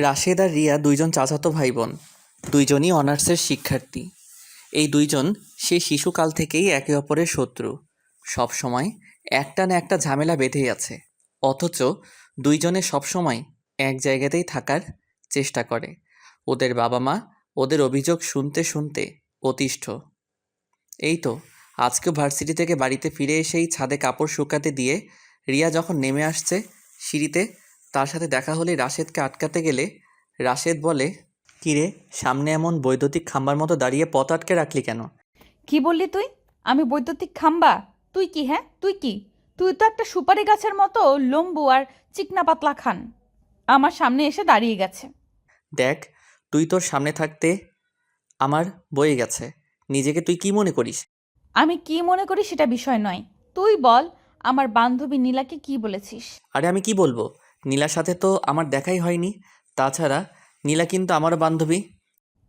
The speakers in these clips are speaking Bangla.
রাশেদ আর রিয়া দুইজন চাচাতো ভাই বোন। দুইজনই অনার্সের শিক্ষার্থী। এই দুইজন সেই শিশুকাল থেকেই একে অপরের শত্রু। সব সময় একটা না একটা ঝামেলা বেঁধেই আছে। অথচ দুইজনে সবসময় এক জায়গাতেই থাকার চেষ্টা করে। ওদের বাবা মা ওদের অভিযোগ শুনতে শুনতে অতিষ্ঠ। এই তো আজকেও ভার্সিটি থেকে বাড়িতে ফিরে এসেই ছাদে কাপড় শুকাতে দিয়ে রিয়া যখন নেমে আসছে সিঁড়িতে, তার সাথে দেখা হলে রাশেদকে আটকাতে গেলে রাশেদ বলে, কিরে, সামনে এমন বৈদ্যুতিক খাম্বার মতো দাঁড়িয়ে পথ আটকে রাখলি কেন? কি বললি তুই? আমি বৈদ্যুতিক খাম্বা? তুই কি? হ্যাঁ, তুই কি? তুই তো একটা সুপারি গাছের মতো লম্বু আর চিকনা পাতলা খান। আমার সামনে এসে দাঁড়িয়ে গেছে। দেখ, তুই তোর সামনে থাকতে আমার বয়ে গেছে। নিজেকে তুই কি মনে করিস? আমি কি মনে করি সেটা বিষয় নয়। তুই বল, আমার বান্ধবী নীলাকে কি বলেছিস? আরে আমি কি বলবো, নীলার সাথে তো আমার দেখাই হয়নি। তাছাড়া নীলা কিন্তু আমারও বান্ধবী।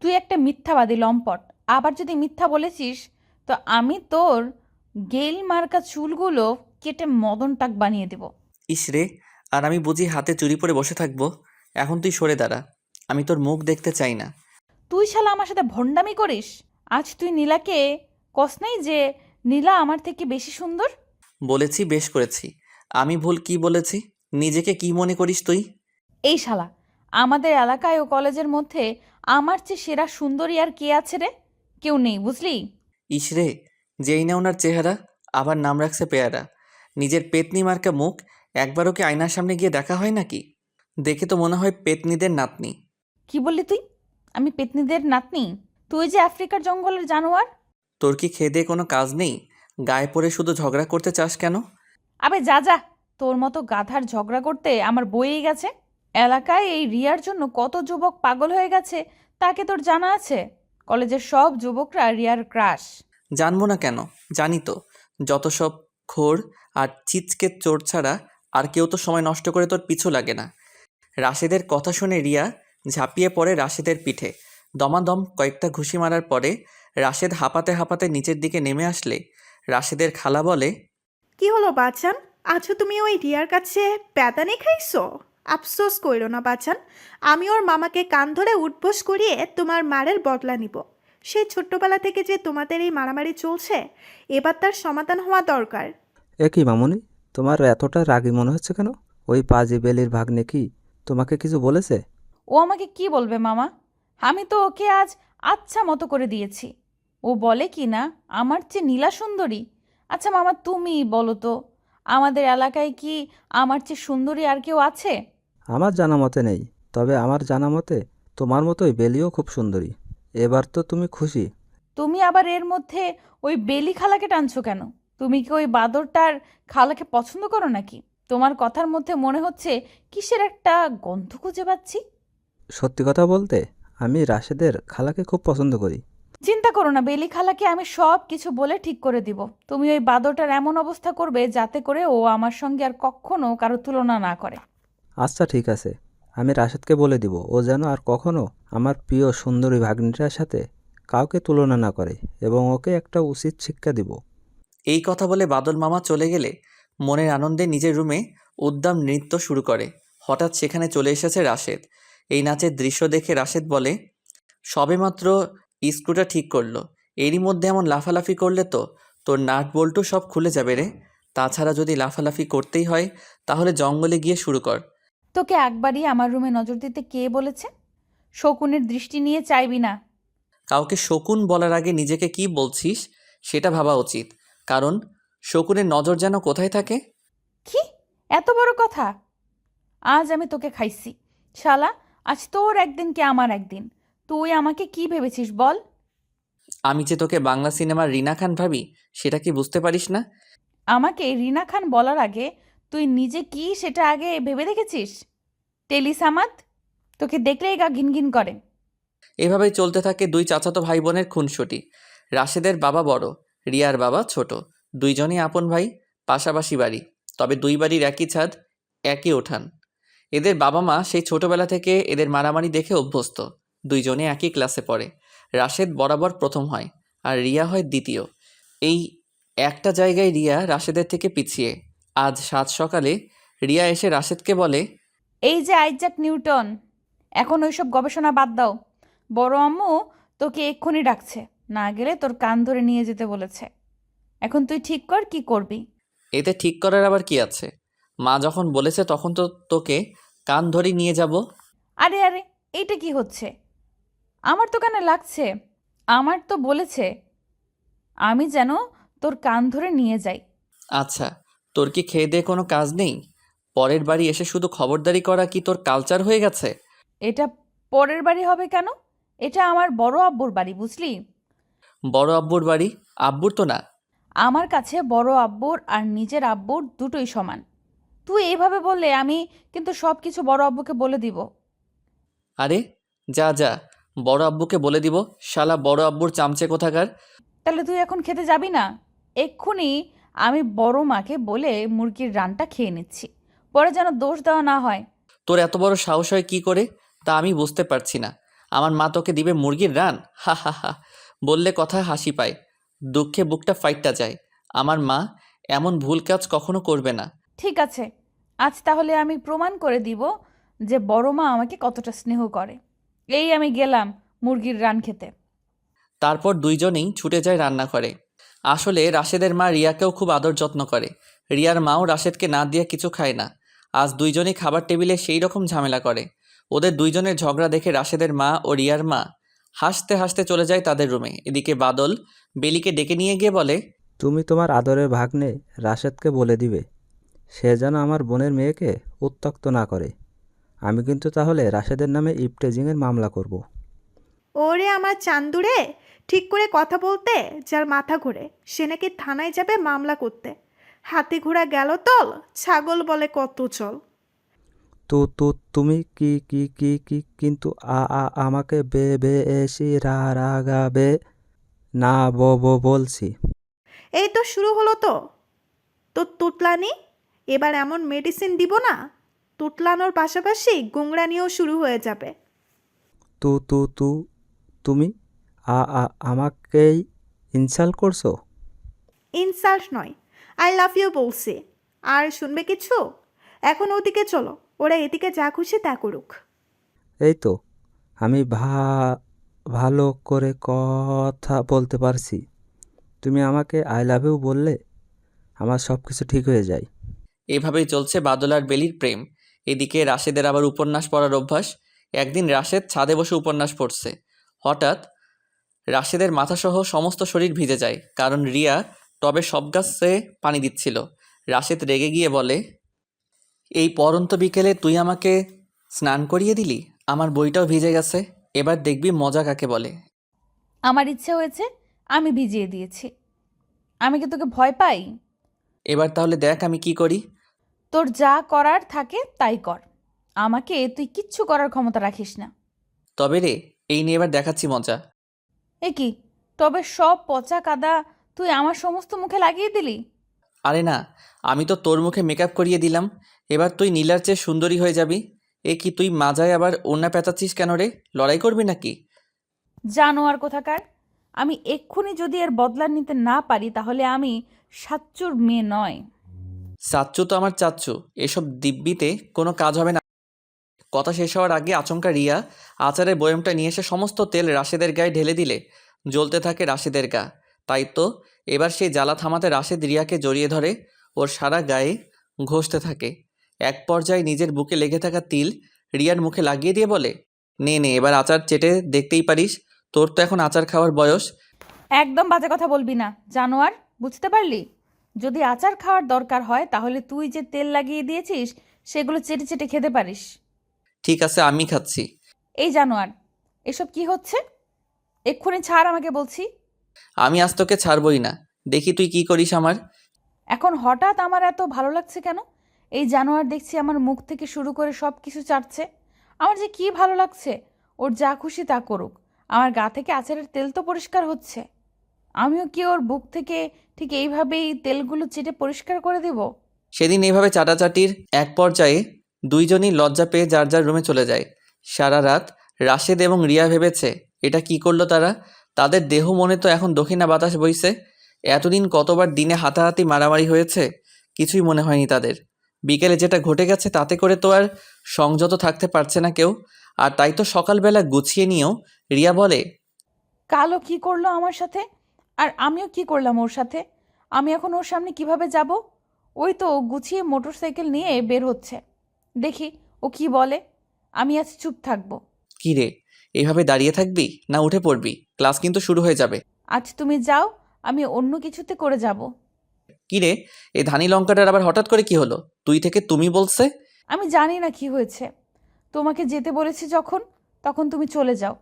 তুই একটা মিথ্যাবাদী লম্পট। আবার যদি মিথ্যা বলেছিস তো আমি তোর গেল মার্কা চুলগুলো কেটে মদন টাক বানিয়ে দেব। ইস রে, আর আমি বুঝি হাতে চুরি পরে বসে থাকবো? এখন তুই সরে দাঁড়া, আমি তোর মুখ দেখতে চাই না। তুই শালা আমার সাথে ভণ্ডামি করিস? আজ তুই নীলাকে কস নাই যে নীলা আমার থেকে বেশি সুন্দর? বলেছি, বেশ করেছি। আমি ভুল কি বলেছি? নিজেকে কি মনে করিস তুই? এই শালা, আমাদের এলাকায় ও কলেজের মধ্যে আমার চেয়ে সেরা সুন্দরী আর কে আছে রে? কেউ নেই, বুঝলি? ইস রে, যেই না ওনার চেহারা, আবার নাম রাখছে পেয়ারা। নিজের পেতনি মার্কা মুখ একবারও কি আয়নার সামনে গিয়ে দেখা হয় নাকি? দেখে তো মনে হয় পেতনিদের নাতনি। কি বললি তুই? আমি পেতনিদের নাতনি? তুই যে আফ্রিকার জঙ্গলের জানোয়ার। তোর কি খেয়ে দেয়ে কোনো কাজ নেই? গায়ে পড়ে শুধু ঝগড়া করতে চাস কেন? আবে যা যা, তোর মতো গাধার ঝগড়া করতে আমার বয়েই গেছে। এলাকায় এই রিয়ার জন্য কত যুবক পাগল হয়ে গেছে তাকে তোর জানা আছে? কলেজের সব যুবকরা রিয়ার ক্রাশ। জানবো না কেন, জানি তো। যত সব খোর আর চিচকে চোর ছাড়া আর কেউ তো সময় নষ্ট করে তোর পিছু লাগে না। রাশেদের কথা শুনে রিয়া ঝাঁপিয়ে পড়ে রাশেদের পিঠে। দমাদম কয়েকটা ঘুষি মারার পরে রাশেদ হাঁপাতে হাঁপাতে নিচের দিকে নেমে আসলে রাশেদের খালা বলে, কি হলো বাচান? আছো তুমি ওই রিয়ার কাছে প্যাদানি খাইছো? আফসোস কইরো না বাচান, আমি ওর মামাকে কান ধরে উঠবোস করিয়ে তোমার মারের বদলা নিব। সেই ছোট্টবেলা থেকে যে তোমাদের এই মারামারি চলছে, এবার তার সমাধান হওয়া দরকার। এ কি মামুনি, তোমার এতটা রাগী মনে হচ্ছে কেন? ওই পাজি বেলির ভাগ্নে কি তোমাকে কিছু বলেছে? ও আমাকে কি বলবে মামা? আমি তো ওকে আজ আচ্ছা মতো করে দিয়েছি। ও বলে কি না আমার চেয়ে নীলা সুন্দরী। আচ্ছা মামা, তুমি বলো তো, আমাদের এলাকায় কি আমার চেয়ে সুন্দরী আর কেউ আছে? আমার জানা মতে নেই, তবে আমার জানা মতে তোমার মতোই বেলিও খুব সুন্দরী। এবার তো তুমি খুশি? তুমি আবার এর মধ্যে ওই বেলি খালাকে টানছো কেন? তুমি কি ওই বাদরটার খালাকে পছন্দ করো নাকি? তোমার কথার মধ্যে মনে হচ্ছে কিসের একটা গন্ধ খুঁজে পাচ্ছি। সত্যি কথা বলতে, আমি রাশেদের খালাকে খুব পছন্দ করি। চিন্তা করো না, বেলি খালাকে আমি সব কিছু বলে ঠিক করে দিব। তুমি ওই বাদরটার এমন অবস্থা করবে যাতে করে ও আমার সঙ্গে আর কখনো কারো তুলনা না করে। আচ্ছা ঠিক আছে, আমি রাশেদকে বলে দিব ও যেন আর কখনো আমার প্রিয় সুন্দরী ভাগ্নিটার সাথে কাউকে তুলনা না করে, এবং ওকে একটা উচিত শিক্ষা দিব। এই কথা বলে বাদল মামা চলে গেলে মনের আনন্দে নিজের রুমে উদ্দাম নৃত্য শুরু করে। হঠাৎ সেখানে চলে এসেছে রাশেদ। এই নাচের দৃশ্য দেখে রাশেদ বলে, সবেমাত্র স্ক্রুটা ঠিক করলো, এরই মধ্যে এমন লাফালাফি করলে তো তোর নাট বল্টু সব খুলে যাবে রে। তাছাড়া যদি লাফালাফি করতেই হয় তাহলে জঙ্গলে গিয়ে শুরু কর। তোকে একবারই আমার রুমে নজর দিতে কে বলেছে? শকুনের দৃষ্টি নিয়ে চাইবি না। কাউকে শকুন বলার আগে নিজেকে কি বলছিস সেটা ভাবা উচিত। কারণ শকুনের নজর যেন কোথায় থাকে। কি? এত বড় কথা? আজ আমি তোকে খাইছি শালা। আজ তোর একদিন কি আমার একদিন। তুই আমাকে কি ভেবেছিস বল? আমি যে তোকে বাংলা সিনেমার রিনা খান ভাবি সেটা কি বুঝতে পারিস না? আমাকে রিনা খান বলার আগে তুই নিজে কি সেটা আগে ভেবে দেখেছিস? টেলিসামাদ, তোকে দেখলেই গা ঘিনঘিন করে। এভাবেই চলতে থাকে দুই চাচাতো ভাই বোনের খুনসুটি। রাশেদের বাবা বড়, রিয়ার বাবা ছোট। দুইজনই আপন ভাই, পাশাপাশি বাড়ি। তবে দুই বাড়ির একই ছাদ, একই উঠান। এদের বাবা মা সেই ছোটবেলা থেকে এদের মারামারি দেখে অভ্যস্ত। দুইজনে একই ক্লাসে পড়ে। রাশেদ বরাবর প্রথম হয় আর রিয়া হয় দ্বিতীয়। এই একটা জায়গায় রিয়া রাশেদের থেকে পিছিয়ে। আজ সাত সকালে রিয়া এসে রাশেদকে বলে, এই যে আইজাক নিউটন, এখন ওইসব গবেষণা বাদ দাও। বড় আম্মু তোকে এক্ষুনি ডাকছে, না গেলে তোর কান ধরে নিয়ে যেতে বলেছে। এখন তুই ঠিক কর কি করবি। এতে ঠিক করার আবার কি আছে? মা যখন বলেছে তখন তো তোকে কান ধরে নিয়ে যাব। আরে আরে, এইটা কি হচ্ছে? আমার তো কানে লাগছে। আমার তো বলেছে আমি যেন তোর কান ধরে নিয়ে যাই। আচ্ছা, তোর কি খেয়ে দেয়ে কোনো কাজ নেই? পরের বাড়ি এসে শুধু খবরদারি করা কি তোর কালচার হয়ে গেছে? এটা পরের বাড়ি হবে কেন? এটা আমার বড় আব্বুর বাড়ি, বুঝলি? বড় আব্বুর বাড়ি? আব্বুর তো না। আমার কাছে বড় আব্বুর আর নিজের আব্বুর দুটোই সমান। তুই এইভাবে বললে আমি কিন্তু সব কিছু বড় আব্বুকে বলে দিব। আরে যা যা, বড় আব্বুকে বলে দিব। শালা বড় আব্বুর চামচে কোথাকার। তাহলে তুই এখন খেতে যাবি না? এক্ষুনি আমি বড় মাকে বলে মুরগির রানটা খেয়ে নিচ্ছি, পরে যেন দোষ দেওয়া না হয়। তোর এত বড় সাহস হয় কি করে তা আমি বুঝতে পারছি না। আমার মা তোকে দিবে মুরগির রান? হা হা হা। বললে কথায় হাসি পায়, দুঃখে বুকটা ফাইটটা যায়। আমার মা এমন ভুল কাজ কখনো করবে না। ঠিক আছে, আজ তাহলে আমি প্রমাণ করে দিব যে বড় মা আমাকে কতটা স্নেহ করে। এই আমি গেলাম মুরগির রান খেতে। তারপর দুইজনেই ছুটে যায় রান্নাঘরে। আসলে রাশেদের মা রিয়াকেও খুব আদর যত্ন করে। রিয়ার মাও রাশেদকে না দিয়ে কিছু খায় না। আজ দুইজনেই খাবার টেবিলে সেই রকম ঝামেলা করে। ওদের দুইজনের ঝগড়া দেখে রাশেদের মা ও রিয়ার মা হাসতে হাসতে চলে যায় তাদের রুমে। এদিকে বাদল বেলিকে ডেকে নিয়ে গিয়ে বলে, তুমি তোমার আদরের ভাগ্নে রাশেদকে বলে দিবে সে যেন আমার বোনের মেয়েকে উত্ত্যক্ত না করে। আমি কিন্তু তাহলে রাশেদের নামে ইপটেজিংয়ের মামলা করব। ওরে আমার চান্দুরে, ঠিক করে কথা বলতে যার মাথা ঘোরে সে নাকি থানায় যাবে মামলা করতে। হাতি ঘোড়া গেল তল, ছাগল বলে কত চল। তুমি কি কি কি কি কিন্তু আমাকে বেশি রাগাবে না বলছি। এই তো শুরু হলো তো তোর তুতলানি। এবার এমন মেডিসিন দিব না, তুতলানোর পাশাপাশি গুংরানিও শুরু হয়ে যাবে। তু তু তু তুমি আমাকেই ইনসাল্ট করছো। ইনসাল্ট নয়, আই লাভ ইউ বলছি। আর শুনবে কিছু? এখন ওদিকে চলো, ওরা এদিকে যা খুশি তা করুক। এই তো আমি ভালো করে কথা বলতে পারছি। তুমি আমাকে আই লাভ ইউ বললে আমার সব কিছু ঠিক হয়ে যায়। এভাবেই চলছে বাদল আর বেলির প্রেম। এদিকে রাশেদের আবার উপন্যাস পড়ার অভ্যাস। একদিন রাশেদ ছাদে বসে উপন্যাস পড়ছে। হঠাৎ রাশেদের মাথাসহ সমস্ত শরীর ভিজে যায়, কারণ রিয়া টবে সব গাছে পানি দিচ্ছিল। রাশেদ রেগে গিয়ে বলে, এই পড়ন্ত বিকেলে তুই আমাকে স্নান করিয়ে দিলি, আমার বইটাও ভিজে গেছে। এবার দেখবি মজা কাকে বলে। আমার ইচ্ছে হয়েছে, আমি ভিজিয়ে দিয়েছি। আমি কি তোকে ভয় পাই? এবার তাহলে দেখ আমি কি করি। তোর যা করার থাকে তাই কর, আমাকে তুই কিচ্ছু করার ক্ষমতা রাখিস না। তবে রে, এই নিয়ে এবার দেখাচ্ছি মজা। এ কি, তবে সব পচা কাদা তুই আমার সমস্ত মুখে লাগিয়ে দিলি? আরে না, আমি তো তোর মুখে মেকআপ করিয়ে দিলাম। এবার তুই নীলার চেয়ে সুন্দরী হয়ে যাবি। এ কি, তুই মাজায় আবার ওড়না পেঁচাচ্ছিস কেন রে? লড়াই করবি নাকি? জানোয়ার কোথাকার! আমি এক্ষুনি যদি এর বদলা নিতে না পারি তাহলে আমি সাচ্চুর মেয়ে নয়। চাচ্চু তো আমার চাচ্চু, এসব দিব্যিতে কোনো কাজ হবে না। কথা শেষ হওয়ার আগে আচমকা রিয়া আচারের বয়মটা নিয়ে এসে সমস্ত তেল রাশেদের গায়ে ঢেলে দিলে জ্বলতে থাকে রাশেদের গা। তাই তো এবার সেই জ্বালা থামাতে রাশেদ রিয়াকে জড়িয়ে ধরে, ওর সারা গায়ে ঘষতে থাকে। এক পর্যায়ে নিজের বুকে লেগে থাকা তিল রিয়ার মুখে লাগিয়ে দিয়ে বলে, নে নে, এবার আচার চেটে দেখতেই পারিস, তোর তো এখন আচার খাওয়ার বয়স। একদম বাজে কথা বলবি না, জানোয়ার, বুঝতে পারলি? যদি আচার খাওয়ার দরকার হয় তাহলে তুই যে তেল লাগিয়ে দিয়েছিস সেগুলো চেটে চেটে খেতে পারিস। ঠিক আছে, আমি খাচ্ছি। এই জানোয়ার, এসব কি হচ্ছে? এক্ষুনি ছাড় আমাকে বলছি। আমি আজ তোকে ছাড়বই না, দেখি তুই কি করিস আমার। এখন হঠাৎ আমার এত ভালো লাগছে কেন? এই জানোয়ার দেখছি আমার মুখ থেকে শুরু করে সব কিছু চাটছে। আমার যে কি ভালো লাগছে। ওর যা খুশি তা করুক, আমার গা থেকে আচারের তেল তো পরিষ্কার হচ্ছে। আমিও কি ওর বুক থেকে ঠিক এইভাবেই তেলগুলো চেটে পরিষ্কার করে দেব? সেদিন এভাবে চাটাচাটির এক পর্যায়ে দুইজনই লজ্জা পেয়ে যার যার রুমে চলে যায়। সারা রাত রাশেদ এবং রিয়া ভেবেছে এটা কি করলো তারা। তাদের দেহ মনে তো এখন দক্ষিণা বাতাস বইছে। এতদিন কতবার দিনে হাতাহাতি মারামারি হয়েছে, কিছুই মনে হয়নি তাদের। বিকেলে যেটা ঘটে গেছে তাতে করে তো আর সংযত থাকতে পারছে না কেউ। আর তাই তো সকালবেলা গুছিয়ে নিয়েও রিয়া বলে, কালো কি করলো আমার সাথে, আর আমিও কি করলাম ওর সাথে? আমি এখন ওর সামনে কিভাবে যাব? ওই তো গুছিয়ে মোটরসাইকেল নিয়ে বের হচ্ছে, দেখি ও কি বলে। আমি আজ চুপ থাকবো। কি রে, এইভাবে দাঁড়িয়ে থাকবি না উঠে পড়বি? ক্লাস কিন্তু শুরু হয়ে যাবে। আজ তুমি যাও, আমি অন্য কিছুতে করে যাব। কি রে, এই ধানি লঙ্কাটার আবার হঠাৎ করে কি হলো? তুই থেকে তুমি বলছে। আমি জানি না কি হয়েছে, তোমাকে যেতে বলেছি যখন, তখন তুমি চলে যাও।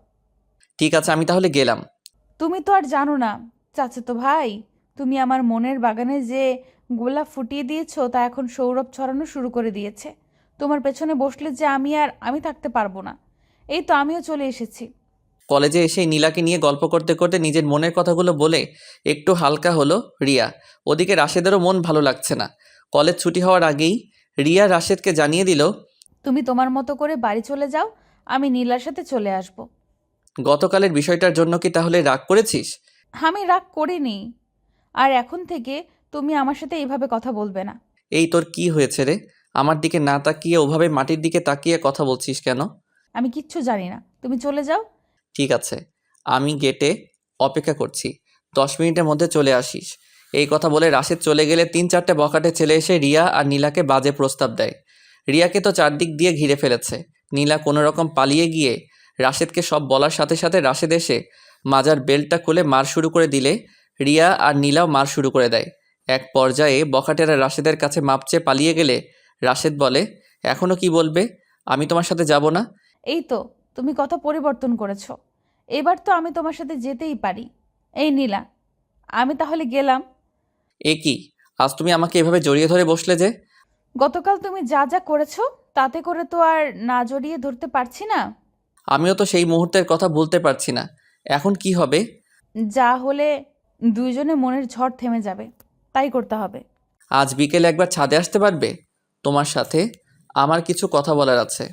ঠিক আছে, আমি তাহলে গেলাম। তুমি তো আর জানো না চাচাতো ভাই, তুমি আমার মনের বাগানে যে গোলাপ ফুটিয়ে দিয়েছো তা এখন সৌরভ ছড়ানো শুরু করে দিয়েছে। তোমার পেছনে বসলে যে আমি থাকতে পারবো না। এই তো আমিও চলে এসেছি। কলেজে এসে নীলাকে নিয়ে গল্প করতে করতে নিজের মনের কথাগুলো বলে একটু হালকা হলো রিয়া। ওদিকে রাশেদেরও মন ভালো লাগছে না। কলেজ ছুটি হওয়ার আগেই রিয়া রাশেদকে জানিয়ে দিল, তুমি তোমার মতো করে বাড়ি চলে যাও, আমি নীলার সাথে চলে আসব। গতকালের বিষয়টার জন্য কি তাহলে রাগ করেছিস? আমি রাগ করিনি, আর এখন থেকে তুমি আমার সাথে এইভাবে কথা বলবে না। এই তোর কি হয়েছে রে? আমার দিকে না তাকিয়ে ওভাবে মাটির দিকে তাকিয়ে কথা বলছিস কেন? আমি কিচ্ছু জানি না, তুমি চলে যাও। ঠিক আছে, আমি গেটে অপেক্ষা করছি, 10 মিনিটের মধ্যে চলে আসিস। এই কথা বলে রাশেদ চলে গেলে 3-4টে বখাটে ছেলে এসে রিয়া আর নীলাকে বাজে প্রস্তাব দেয়। রিয়াকে তো চারদিক দিয়ে ঘিরে ফেলেছে। নীলা কোনো রকম পালিয়ে গিয়ে রাশেদকে সব বলার সাথে সাথে রাশেদ এসে মাজার বেল্টটা খুলে মার শুরু করে দিলে রিয়া আর নীলাও মার শুরু করে দেয়। এক পর্যায়ে বখাটেরা রাশেদের কাছে মাপ চেয়ে পালিয়ে গেলে রাশেদ বলে, এখনও কি বলবে? আমি তোমার সাথে যাব না। এই তো তুমি কথা পরিবর্তন করেছো, এবার তো আমি তোমার সাথে যেতেই পারি। এই নীলা, আমি তাহলে গেলাম। এ কি, আজ তুমি আমাকে এভাবে জড়িয়ে ধরে বসলে যে? গতকাল তুমি যা যা করেছো তাতে করে তো আর না জড়িয়ে ধরতে পারছি না। আমিও তো সেই মুহূর্তের কথা ভুলতে পারছি না। এখন কি হবে? যা হলে দুইজনে মনের ঝড় থেমে যাবে, তাই করতে হবে। আজ বিকেলে একবার ছাদে আসতে পারবে? তোমার সাথে আমার কিছু কথা বলার আছে।